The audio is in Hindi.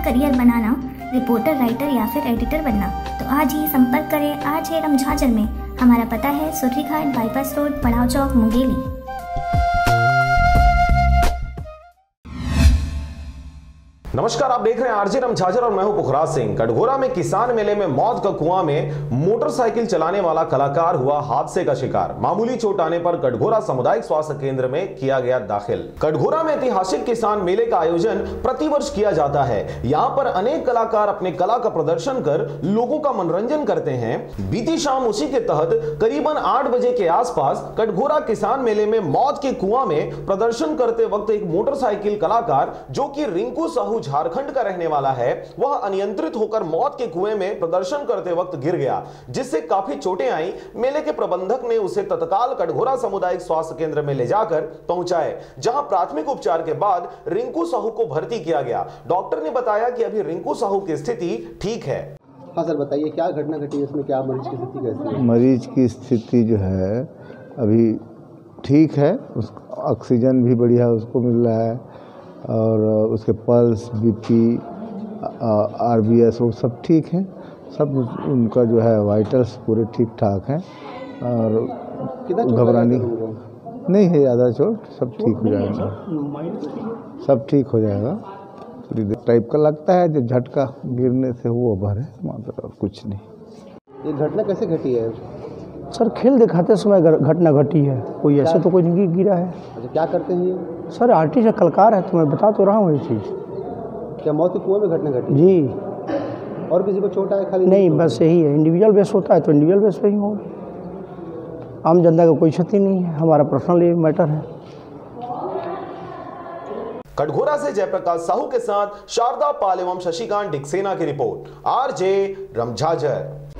करियर बनाना, रिपोर्टर, राइटर या फिर एडिटर बनना, तो आज ही संपर्क करें आज है रमझाझर में। हमारा पता है सुर्री घाट, बाईपास रोड, पड़ाव चौक, मुंगेली। नमस्कार, आप देख रहे हैं आरजे रमझाझर और मैं हूं पुखराज सिंह। कटघोरा में किसान मेले में मौत का कुआं में मोटरसाइकिल चलाने वाला कलाकार हुआ हादसे का शिकार। मामूली चोट आने पर कटघोरा सामुदायिक स्वास्थ्य केंद्र में किया गया दाखिल। कटघोरा में ऐतिहासिक किसान मेले का आयोजन प्रतिवर्ष किया जाता है। यहाँ पर अनेक कलाकार अपने कला का प्रदर्शन कर लोगों का मनोरंजन करते हैं। बीती शाम उसी के तहत करीबन 8 बजे के आसपास कटघोरा किसान मेले में मौत के कुआं में प्रदर्शन करते वक्त एक मोटरसाइकिल कलाकार, जो कि रिंकू साहू झारखंड का रहने वाला है, वह अनियंत्रित होकर मौत के कुएं में प्रदर्शन करते वक्त गिर गया, जिससे काफी चोटें आई। मेले के प्रबंधक ने उसे तत्काल कटघोरा सामुदायिक स्वास्थ्य केंद्र में ले जाकर पहुंचाए, जहां प्राथमिक उपचार के बाद रिंकू साहू को भर्ती किया गया। डॉक्टर ने बताया कि अभी रिंकू साहू की स्थिति ठीक है। हाँ सर, बताइए क्या घटना घटी, इसमें क्या मरीज की स्थिति कैसी है? मरीज की स्थिति जो है अभी ठीक है, ऑक्सीजन भी बढ़िया उसको मिल रहा है और उसके पल्स, बीपी, आरबीएस वो सब ठीक हैं। सब उनका जो है वाइटल्स पूरे ठीक ठाक हैं और घबराने नहीं है ज़्यादा चोट, सब ठीक हो जाएगा, सब ठीक हो जाएगा। थोड़ी देर टाइप का लगता है, जो झटका गिरने से वो भर है मात्र, और कुछ नहीं। ये घटना कैसे घटी है सर? खेल दिखाते समय घटना घटी है, कोई ऐसे तो कोई नहीं गिरा है। अच्छा, क्या करते हैं ये? सर आर्टिस्ट है, कलाकार है, तो मैं बता तो रहा हूँ ये चीज़। क्या मौत के कुएं में घटना घटी जी? और किसी को चोट आया? खाली नहीं, बस यही है। इंडिविजुअल बेस होता है तो इंडिविजुअल बेस पे ही हो, आम जनता का कोई क्षति नहीं है, हमारा पर्सनल ये मैटर है। कटघोरा से जयप्रकाश साहू के साथ शारदा पाल एवं शशिकांत डिक्सेना की रिपोर्ट, आरजे रमझाझर।